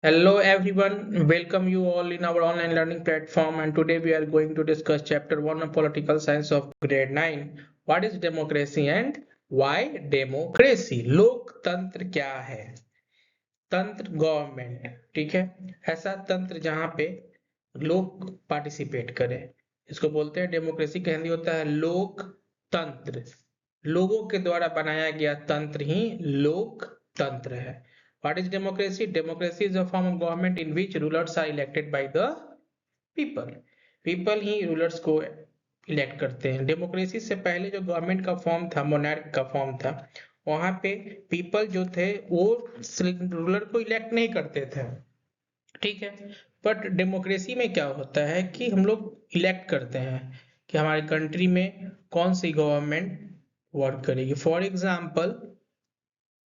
Hello everyone, welcome you all in our online learning platform, and today we are going to discuss chapter 1 of political science of grade 9. What is democracy and why democracy? लोकतंत्र क्या है? तंत्र government, ठीक है, ऐसा तंत्र जहां पे लोग पार्टिसिपेट करें, इसको बोलते हैं डेमोक्रेसी। का हिंदी होता है लोकतंत्र। लोगों के द्वारा बनाया गया तंत्र ही लोकतंत्र है। What is democracy? Democracy is a form of government in which rulers are elected by the people. People ही रूलर्स को इलेक्ट करते हैं। डेमोक्रेसी से पहले जो गवर्नमेंट का फॉर्म था, मोनार्क का फॉर्म था, वहां पे पीपल जो थे वो रूलर को इलेक्ट नहीं करते थे, ठीक है। बट डेमोक्रेसी में क्या होता है कि हम लोग इलेक्ट करते हैं कि हमारे कंट्री में कौन सी गवर्नमेंट वर्क करेगी। फॉर एग्जाम्पल,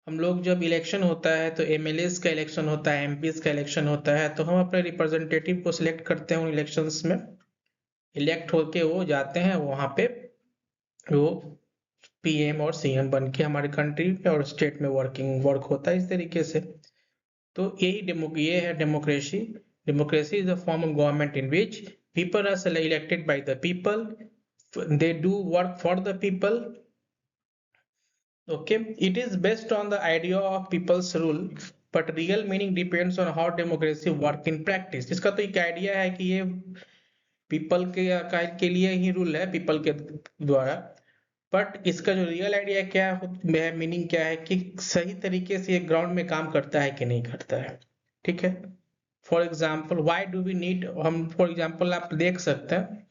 हम लोग जब इलेक्शन होता है तो एमएलएस का इलेक्शन होता है, एमपीज का इलेक्शन होता है, तो हम अपने रिप्रेजेंटेटिव को सिलेक्ट करते हैं। उन इलेक्शंस में इलेक्ट होके वो जाते हैं वहां पे, वो पीएम और सीएम बन के हमारे कंट्री और स्टेट में वर्क होता है इस तरीके से। तो ये है democracy. Democracy is a form of government in which people are elected by the people, they do work for the people. Okay, it is based on the idea of people's rule, but real meaning depends on how democracy work in practice. इसका तो एक idea है कि ये people के लिए ही rule है, people के द्वारा। बट इसका जो रियल आइडिया क्या है, मीनिंग क्या है कि सही तरीके से ये ग्राउंड में काम करता है कि नहीं करता है, ठीक है। For example, why do we need, हम फॉर एग्जाम्पल आप देख सकते हैं,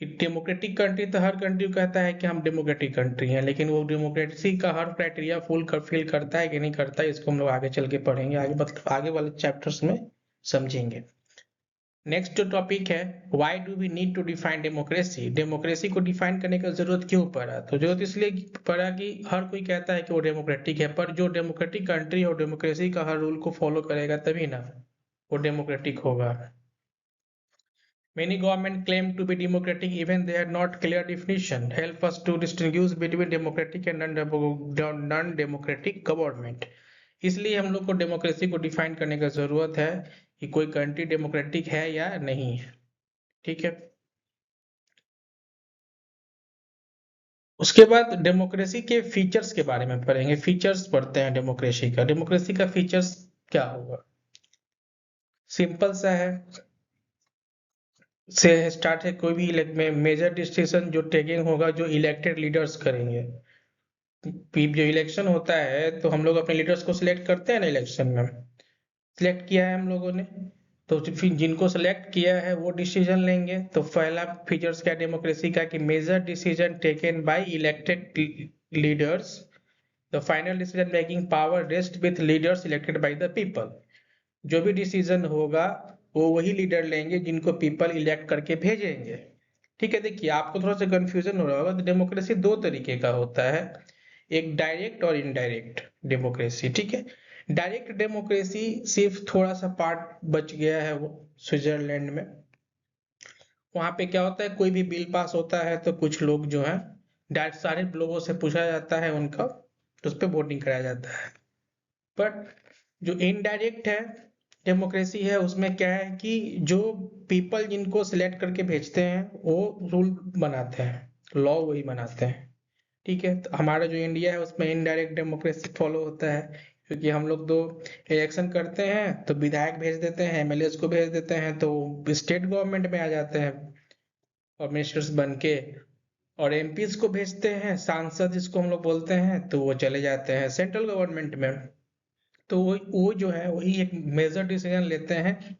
डेमोक्रेटिक कंट्री तो हर कंट्री कहता है कि हम डेमोक्रेटिक कंट्री हैं, लेकिन वो डेमोक्रेसी का हर क्राइटेरिया फिल करता है कि नहीं करता है, इसको हम लोग आगे चल के पढ़ेंगे, आगे वाले चैप्टर्स में समझेंगे। नेक्स्ट जो टॉपिक है, why do we need to define democracy. Democracy को डिफाइन करने की जरूरत क्यों पड़ा? तो जरूरत इसलिए पड़ा कि हर कोई कहता है कि वो डेमोक्रेटिक है, पर जो डेमोक्रेटिक कंट्री और डेमोक्रेसी का हर रूल को फॉलो करेगा तभी ना वो डेमोक्रेटिक होगा। Many governments claim to be democratic even they have not clear definition. Help us to distinguish between democratic and non-democratic government. इसलिए हम लोग को डेमोक्रेसी को डिफाइन करने की जरूरत है कि कोई कंट्री डेमोक्रेटिक है या नहीं है, ठीक है। उसके बाद डेमोक्रेसी के फीचर्स के बारे में पढ़ेंगे। फीचर्स पढ़ते हैं डेमोक्रेसी का। डेमोक्रेसी का फीचर्स क्या होगा? सिंपल सा है, से स्टार्ट है। कोई भी मेजर डिसीजन जो टेकिंग होगा जो इलेक्टेड लीडर्स करेंगे। जो इलेक्शन होता है तो हम लोग अपने लीडर्स को सिलेक्ट करते हैं ना, इलेक्शन में सिलेक्ट किया है हम लोगों ने, तो फिर जिनको सिलेक्ट किया है वो डिसीजन लेंगे। तो पहला फीचर्स क्या डेमोक्रेसी का कि major decision taken by elected leaders, the final decision making power rest with leaders elected by the people. जो भी डिसीजन होगा वो वही लीडर लेंगे जिनको पीपल इलेक्ट करके भेजेंगे, ठीक है। देखिए, आपको थोड़ा सा कंफ्यूजन हो रहा होगा, तो डेमोक्रेसी दो तरीके का होता है, एक डायरेक्ट और इनडायरेक्ट डेमोक्रेसी, ठीक है। डायरेक्ट डेमोक्रेसी सिर्फ थोड़ा सा पार्ट बच गया है वो स्विट्जरलैंड में। वहां पे क्या होता है, कोई भी बिल पास होता है तो कुछ लोग जो है डायरेक्ट सारे लोगों से पूछा जाता है उनका, तो उस पर वोटिंग कराया जाता है। बट जो इनडायरेक्ट है डेमोक्रेसी है, उसमें क्या है कि जो पीपल जिनको सिलेक्ट करके भेजते हैं वो रूल बनाते हैं, लॉ वही बनाते हैं, ठीक है। तो हमारा जो इंडिया है उसमें इनडायरेक्ट डेमोक्रेसी फॉलो होता है, क्योंकि हम लोग दो इलेक्शन करते हैं तो विधायक भेज देते हैं, एमएलए को भेज देते हैं, तो स्टेट गवर्नमेंट में आ जाते हैं और मिनिस्टर्स बन के, और एमपीज को भेजते हैं, सांसद जिसको हम लोग बोलते हैं, तो वो चले जाते हैं सेंट्रल गवर्नमेंट में। तो वो जो है वही एक मेजर डिसीजन लेते हैं।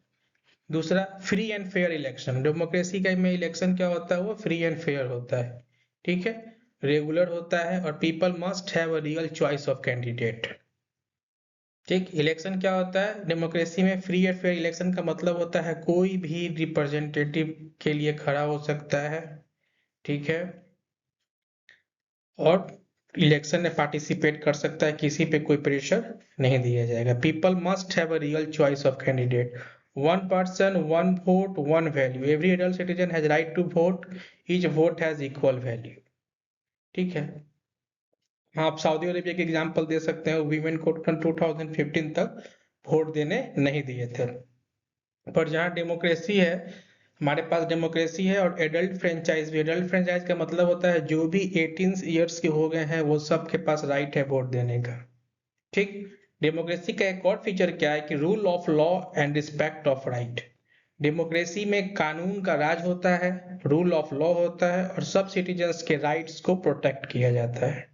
दूसरा, free and fair election. Democracy का में इलेक्शन क्या होता है, वो फ्री एंड फेयर होता है, ठीक है, रेगुलर होता है, और people must have a real choice of candidate, ठीक। इलेक्शन क्या होता है डेमोक्रेसी में, फ्री एंड फेयर इलेक्शन का मतलब होता है कोई भी रिप्रेजेंटेटिव के लिए खड़ा हो सकता है, ठीक है, और इलेक्शन में पार्टिसिपेट कर सकता है, किसी पे कोई प्रेशर नहीं दिया जाएगा। People must have a real choice of candidate. One person one vote one value, every adult citizen has right to vote, each vote has equal value, ठीक है। हाँ, आप सऊदी अरेबिया के एग्जांपल दे सकते हैं, वीमेन को 2015 तक वोट देने नहीं दिए थे। पर जहाँ डेमोक्रेसी है, हमारे पास डेमोक्रेसी है और एडल्ट फ्रेंचाइज भी। एडल्ट फ्रेंचाइज का मतलब होता है जो भी 18 ईयर्स के हो गए हैं वो सब के पास राइट है वोट देने का। ठीक। डेमोक्रेसी का एक और फीचर क्या है कि rule of law and respect of right. Democracy में कानून का राज होता है, रूल ऑफ लॉ होता है और सब सिटीजन्स के राइट्स को प्रोटेक्ट किया जाता है।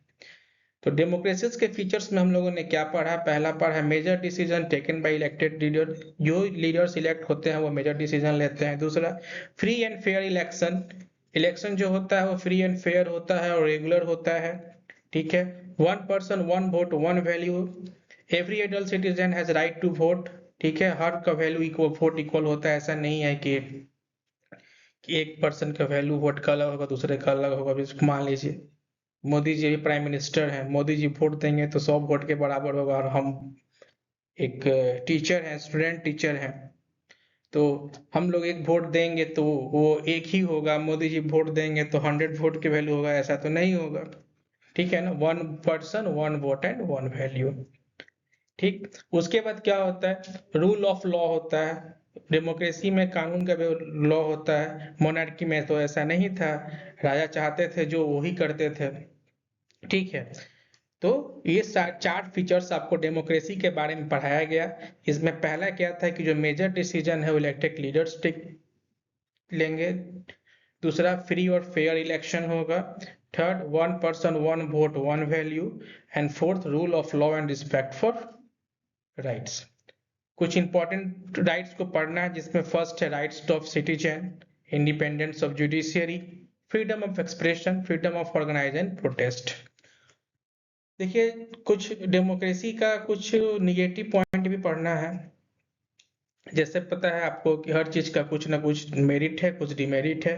तो डेमोक्रेसीज के फीचर्स में हम लोगों ने क्या पढ़ा? पहला पढ़ा major decision taken by elected leader. जो लीडर्स इलेक्ट होते हैं वो मेजर डिसीजन लेते हैं। दूसरा, free and fair election. Election जो होता है वो फ्री एंड फेयर होता है और रेगुलर होता है। ठीक है। One person one vote one value. Every adult citizen has right to vote. ठीक है। हर का वैल्यू इक्वल, वोट इक्वल होता है। ऐसा नहीं है कि एक पर्सन का वैल्यू वोट का अलग होगा दूसरे का अलग होगा। मान लीजिए मोदी जी प्राइम मिनिस्टर हैं, मोदी जी वोट देंगे तो 100 वोट के बराबर होगा, और हम एक टीचर हैं, स्टूडेंट टीचर हैं, तो हम लोग एक वोट देंगे तो वो एक ही होगा। मोदी जी वोट देंगे तो 100 वोट की वैल्यू होगा, ऐसा तो नहीं होगा। ठीक है ना। One person one vote and one value. ठीक। उसके बाद क्या होता है? रूल ऑफ लॉ होता है। डेमोक्रेसी में कानून का लॉ होता है। मोनार्की में तो ऐसा नहीं था, राजा चाहते थे जो वही करते थे। ठीक है। तो ये चार फीचर्स आपको डेमोक्रेसी के बारे में पढ़ाया गया। इसमें पहला क्या था कि जो मेजर डिसीजन है वो इलेक्टेड लीडर्स लेंगे। दूसरा, फ्री और फेयर इलेक्शन होगा। Third, one person one vote one value. And fourth, rule of law and respect for rights. कुछ इंपॉर्टेंट राइट्स को पढ़ना है, जिसमें फर्स्ट है rights of citizen, independence of judiciary, freedom of expression, freedom of organise and protest. देखिए, कुछ democracy का कुछ निगेटिव पॉइंट भी पढ़ना है। जैसे पता है आपको कि हर चीज का कुछ ना कुछ मेरिट है, कुछ डिमेरिट है।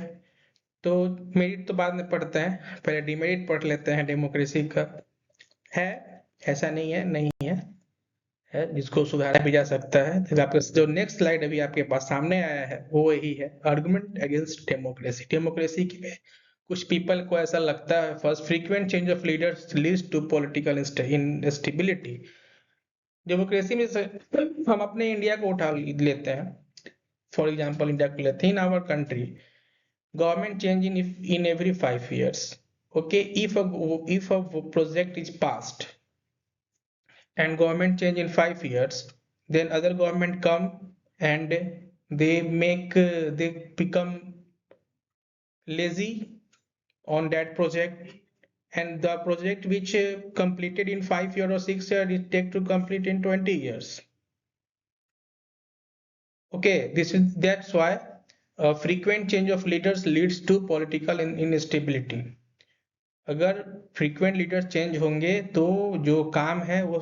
तो मेरिट तो बाद में पढ़ते हैं, पहले डिमेरिट पढ़ लेते हैं डेमोक्रेसी का। है, ऐसा नहीं है, नहीं है, जिसको सुधारा भी जा सकता है। तो आपका जो नेक्स्ट स्लाइड अभी आपके पास सामने आया है वो यही है, आर्गुमेंट अगेंस्ट डेमोक्रेसी। डेमोक्रेसी के कुछ पीपल को ऐसा लगता है, first, frequent change of leaders leads to political instability. Democracy में हम अपने इंडिया को उठा लेते हैं, फॉर एग्जांपल इंडिया को लेते हैं। In our country government change in every 5 years। Okay, if a project is passed and government change in 5 years, then other government come and they become lazy on that project, and the project which completed in 5 years or 6 years it take to complete in 20 years. Okay, that's why frequent change of leaders leads to political instability. अगर frequent leader change होंगे तो जो काम है वो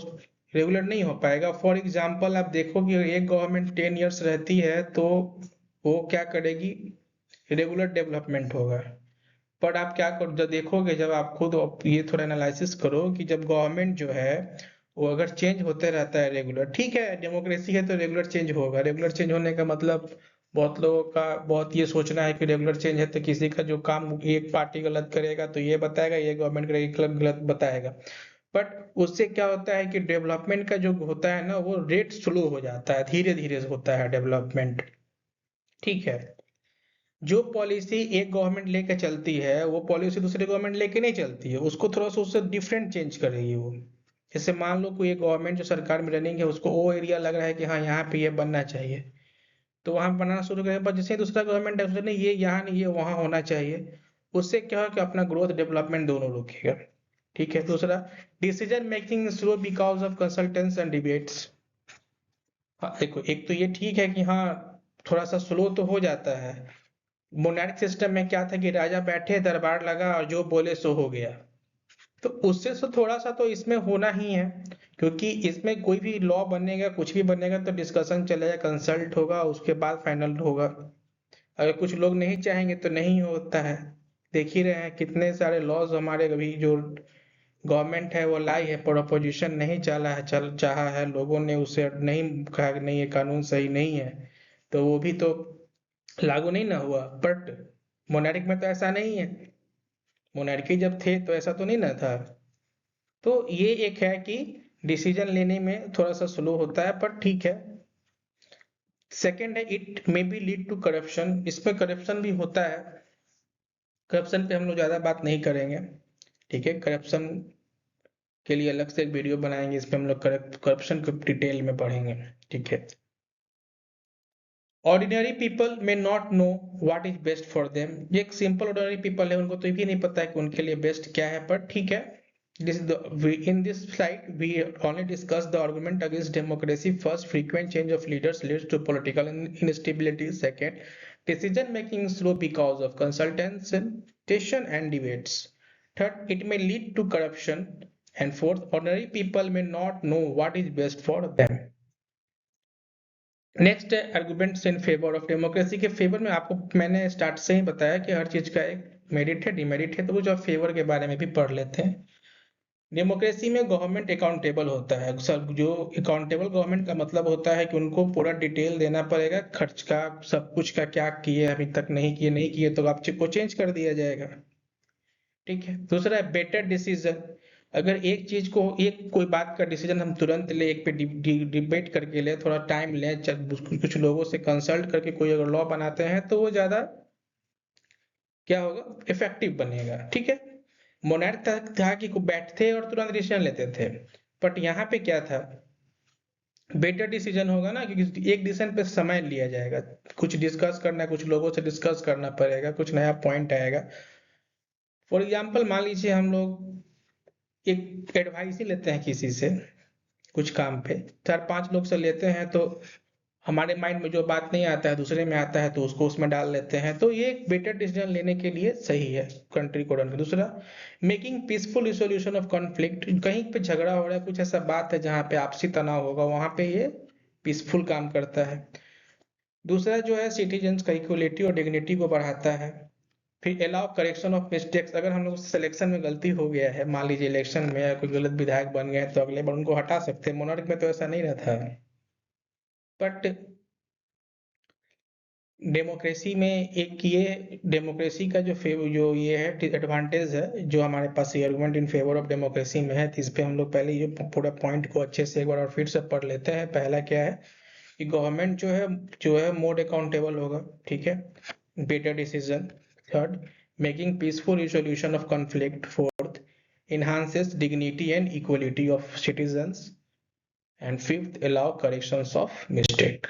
regular नहीं हो पाएगा। फॉर एग्जांपल आप देखो कि एक गवर्नमेंट 10 years रहती है तो वो क्या करेगी? रेगुलर डेवलपमेंट होगा। पर आप क्या करो, जब देखोगे, जब आप खुद ये थोड़ा एनालिसिस करो कि जब गवर्नमेंट जो है वो अगर चेंज होते रहता है रेगुलर, ठीक है डेमोक्रेसी है तो रेगुलर चेंज होगा। रेगुलर चेंज होने का मतलब बहुत लोगों का बहुत ये सोचना है कि रेगुलर चेंज है तो किसी का जो काम एक पार्टी गलत करेगा तो ये बताएगा, ये गवर्नमेंट करेगी गलत बताएगा। बट उससे क्या होता है कि डेवलपमेंट का जो होता है ना वो रेट स्लो हो जाता है, धीरे धीरे होता है डेवलपमेंट। ठीक है। जो पॉलिसी एक गवर्नमेंट लेके चलती है वो पॉलिसी दूसरी गवर्नमेंट लेके नहीं चलती है, उसको थोड़ा सा उससे डिफरेंट चेंज करेगी वो। जैसे मान लो कोई एक गवर्नमेंट जो सरकार में रनिंग है उसको वो एरिया लग रहा है कि हाँ यहाँ पे ये बनना चाहिए, तो वहां बनाना शुरू करें। पर जैसे दूसरा गवर्नमेंट है उसने नहीं, ये यहाँ नहीं, ये वहां होना चाहिए। उससे क्या हो कि अपना ग्रोथ डेवलपमेंट दोनों रुकेगा। ठीक है। दूसरा, decision making slow because of कंसल्टेंस and debates. हाँ देखो, एक तो ये ठीक है कि हाँ थोड़ा सा स्लो तो हो जाता है। मोनार्क सिस्टम में क्या था कि राजा बैठे, दरबार लगा और जो बोले सो हो गया। तो उससे तो थोड़ा सा तो इसमें होना ही है, क्योंकि इसमें कोई भी लॉ बनेगा, कुछ भी बनेगा तो डिस्कशन चलेगा, कंसल्ट होगा, उसके बाद फाइनल होगा। अगर कुछ लोग नहीं चाहेंगे तो नहीं होता है। देख ही रहे हैं कितने सारे लॉज हमारे अभी जो गवर्नमेंट है वो लाई है, पर अपोजिशन नहीं चला है, चाहा है, लोगों ने उसे नहीं कहा कि नहीं ये कानून सही नहीं है, तो वो भी तो लागू नहीं ना हुआ। बट मोनार्क में तो ऐसा नहीं है, मोनार्की जब थे तो ऐसा तो नहीं ना था। तो ये एक है कि डिसीजन लेने में थोड़ा सा स्लो होता है, पर ठीक है। सेकेंड है it may be lead to corruption, इसमें करप्शन भी होता है। करप्शन पे हम लोग ज़्यादा बात नहीं करेंगे, ठीक है। करप्शन के लिए अलग से एक वीडियो बनाएंगे, इसमें हम लोग करप्शन को डिटेल में पढ़ेंगे, ठीक है। ऑर्डिनरी पीपल में not know what is best for them, ये एक सिंपल ऑर्डिनरी पीपल है, उनको तो ये भी नहीं पता है कि उनके लिए बेस्ट क्या है, पर ठीक है। In this slide, we only discuss the argument against democracy. First, frequent change of leaders leads to political instability. Second, decision making is slow because of consultation and debates. Third, it may lead to corruption. And fourth, ordinary people may not know what is best for them. Next है arguments in favour of democracy के favour में आपको मैंने start से ही बताया कि हर चीज का एक मेरिट है डिमेरिट है, तो कुछ आप फेवर के बारे में भी पढ़ लेते हैं। डेमोक्रेसी में गवर्नमेंट अकाउंटेबल होता है, सब जो अकाउंटेबल गवर्नमेंट का मतलब होता है कि उनको पूरा डिटेल देना पड़ेगा खर्च का, सब कुछ का, क्या किए अभी तक नहीं किए तो आपको चेंज कर दिया जाएगा, ठीक है। दूसरा है बेटर डिसीजन, अगर एक चीज को एक कोई बात का डिसीजन हम तुरंत ले, एक पे डिबेट करके ले, थोड़ा टाइम ले, कुछ लोगों से कंसल्ट करके कोई अगर लॉ बनाते हैं तो वो ज्यादा क्या होगा, इफेक्टिव बनेगा, ठीक है। मोनार्क था कि बैठते और तुरंत डिसीजन लेते थे, बट यहाँ पे क्या था, बेटर डिसीजन होगा ना, क्योंकि एक डिसीजन पे समय लिया जाएगा, कुछ डिस्कस करना है, कुछ लोगों से डिस्कस करना पड़ेगा, कुछ नया पॉइंट आएगा। फॉर एग्जाम्पल मान लीजिए हम लोग एक एडवाइस ही लेते हैं किसी से कुछ काम पे, 4-5 लोग से लेते हैं, तो हमारे माइंड में जो बात नहीं आता है दूसरे में आता है, तो उसको उसमें डाल लेते हैं, तो ये एक बेटर डिसीजन लेने के लिए सही है कंट्री को रन कर। दूसरा, making peaceful resolution of conflict, कहीं पे झगड़ा हो रहा है, कुछ ऐसा बात है जहाँ पे आपसी तनाव होगा, वहां पे ये पीसफुल काम करता है। दूसरा जो है सिटीजन्स का इक्वलिटी और डिग्निटी को बढ़ाता है। फिर अलाउ करेक्शन ऑफ मिस्टेक्स, अगर हम लोग सिलेक्शन में गलती हो गया है, मान लीजिए इलेक्शन में या कोई गलत विधायक बन गए तो अगले बार उनको हटा सकते हैं, मोनार्क में तो ऐसा नहीं रहता है। बट डेमोक्रेसी में एक ये डेमोक्रेसी का जो ये है एडवांटेज है, जो हमारे पास ये argument in favour of democracy में है, तो इस पे हम लोग पहले ये पूरा पॉइंट को अच्छे से एक बार और फिर से पढ़ लेते हैं। पहला क्या है कि गवर्नमेंट जो है मोर अकाउंटेबल होगा, ठीक है, better decision. Third, making peaceful resolution of conflict. Fourth, enhances dignity and equality of citizens. And fifth, allow corrections of mistake.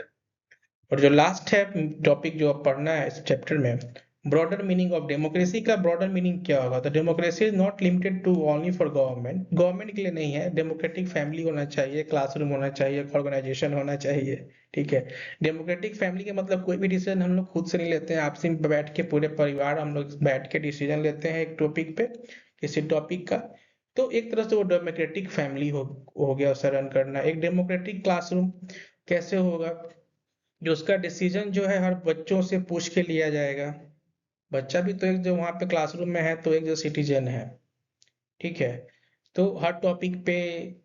और जो लास्ट है टॉपिक जो अब पढ़ना है इस चैप्टर में, ब्रॉडर मीनिंग ऑफ डेमोक्रेसी का ब्रॉडर मीनिंग क्या होगा, तो democracy is not limited to only for government, government के लिए नहीं है, डेमोक्रेटिक फैमिली होना चाहिए, क्लासरूम होना चाहिए, ऑर्गेनाइजेशन होना चाहिए, ठीक है। डेमोक्रेटिक फैमिली का मतलब कोई भी डिसीजन हम लोग खुद से नहीं लेते हैं, आपसे बैठ के पूरे परिवार हम लोग बैठ के डिसीजन लेते हैं एक टॉपिक पे, किसी टॉपिक का, तो एक तरह से वो डेमोक्रेटिक फैमिली हो गया उसे रन करना। एक डेमोक्रेटिक क्लासरूम कैसे होगा, जो उसका डिसीजन जो है हर बच्चों से पूछ के लिया जाएगा, बच्चा भी तो एक जो वहाँ पे क्लासरूम में है तो एक जो सिटीजन है, ठीक है। तो हर टॉपिक पे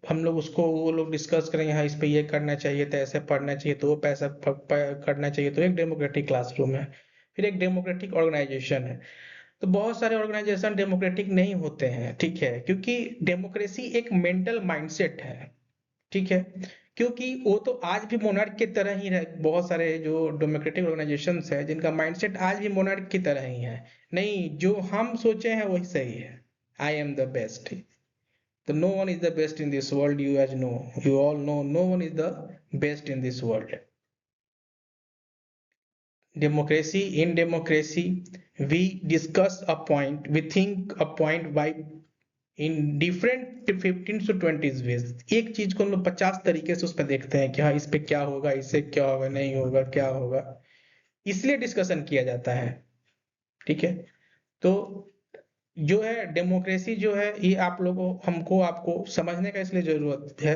हम लोग उसको वो लोग डिस्कस करेंगे, हाँ इस पे ये करना चाहिए तो ऐसे पढ़ना चाहिए, तो वो पैसा करना चाहिए, तो एक डेमोक्रेटिक क्लासरूम है। फिर एक डेमोक्रेटिक ऑर्गेनाइजेशन है, तो बहुत सारे ऑर्गेनाइजेशन डेमोक्रेटिक नहीं होते हैं, ठीक है, क्योंकि डेमोक्रेसी एक मेंटल माइंडसेट है, ठीक है। क्योंकि वो तो आज भी मोनार्क की तरह ही रहे, बहुत सारे जो डेमोक्रेटिक ऑर्गेनाइजेशंस है जिनका माइंडसेट आज भी मोनार्क की तरह ही है, नहीं जो हम सोचे हैं वही सही है, आई एम द बेस्ट, तो no one is the best in this world, you as know, you all know, no one is the best in this world. Democracy, in democracy we discuss a point, we think a point by in different 15 to 20 ways, एक चीज को हम लोग 50 तरीके से उस पर देखते हैं कि हाँ इस पे क्या होगा, इससे क्या होगा, नहीं होगा, क्या होगा, इसलिए डिस्कशन किया जाता है, ठीक है। तो जो है डेमोक्रेसी जो है ये आप लोगों हमको आपको समझने का इसलिए जरूरत है,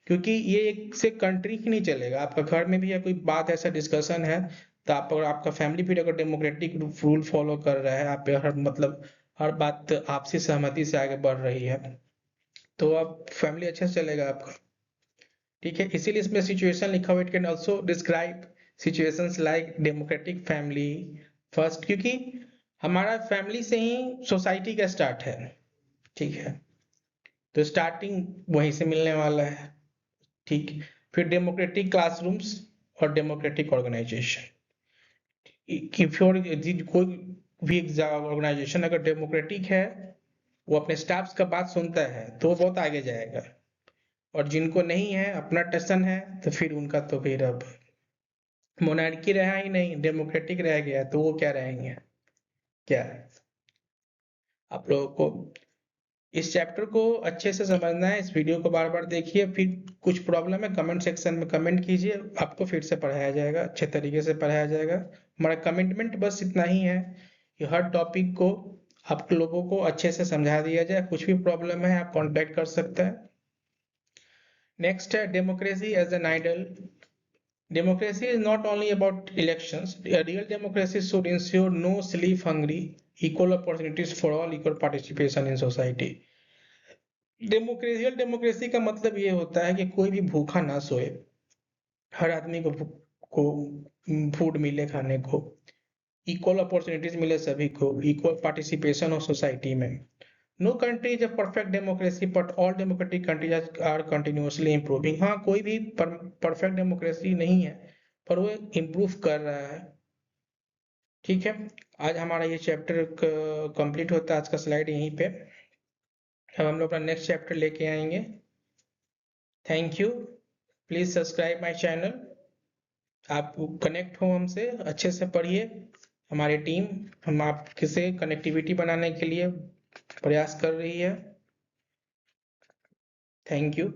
क्योंकि ये एक से कंट्री ही नहीं चलेगा, आपका घर में भी या कोई बात ऐसा डिस्कशन है, तो आप अगर आपका फैमिली भी अगर डेमोक्रेटिक रूल फॉलो कर रहा है, आप हर मतलब हर बात आपसी सहमति से आगे बढ़ रही है, तो आप फैमिली अच्छे से चलेगा आपका, ठीक है। इसीलिए इसमें सिचुएशन लिखा हुआ, it can also describe situations like democratic family first, क्योंकि हमारा फैमिली से ही सोसाइटी का स्टार्ट है, ठीक है। तो स्टार्टिंग वहीं से मिलने वाला है, ठीक। फिर डेमोक्रेटिक क्लासरूम्स और डेमोक्रेटिक ऑर्गेनाइजेशन। कोई भी ऑर्गेनाइजेशन अगर डेमोक्रेटिक है, वो अपने स्टाफ्स का बात सुनता है तो वो बहुत आगे जाएगा, और जिनको नहीं है, अपना टशन है, तो फिर उनका तो फिर अब मोनार्की रहा ही नहीं, डेमोक्रेटिक रह गया, तो वो क्या रहेंगे, क्या। आप लोगों को इस चैप्टर को अच्छे से समझना है, इस वीडियो को बार बार देखिए, फिर कुछ प्रॉब्लम है कमेंट सेक्शन में कमेंट कीजिए, आपको फिर से पढ़ाया जाएगा, अच्छे तरीके से पढ़ाया जाएगा। हमारा कमिटमेंट बस इतना ही है कि हर टॉपिक को आप लोगों को अच्छे से समझा दिया जाए। कुछ भी प्रॉब्लम है आप कॉन्टैक्ट कर सकते हैं। नेक्स्ट है democracy as an ideal. Democracy is not only about elections. A real democracy should ensure no sleep hungry, equal opportunities for all, equal participation in society. Democracy का मतलब ये होता है कि कोई भी भूखा ना सोए, हर आदमी को फूड मिले खाने को, इक्वल अपॉर्चुनिटीज मिले सभी को, इक्वल पार्टिसिपेशन हो सोसाइटी में। No country is a perfect democracy but all democratic countries are continuously improving. हाँ, कोई भी परफेक्ट डेमोक्रेसी नहीं है, पर वो इम्प्रूव कर रहा है, ठीक है। आज हमारा ये चैप्टर कंप्लीट होता है, आज का स्लाइड यहीं पे। अब हम लोग अपना नेक्स्ट चैप्टर लेके आएंगे। Thank you, please subscribe my channel. आप कनेक्ट हो हमसे, अच्छे से पढ़िए। हमारी टीम हम आपके से कनेक्टिविटी बनाने के लिए प्रयास कर रही है। Thank you.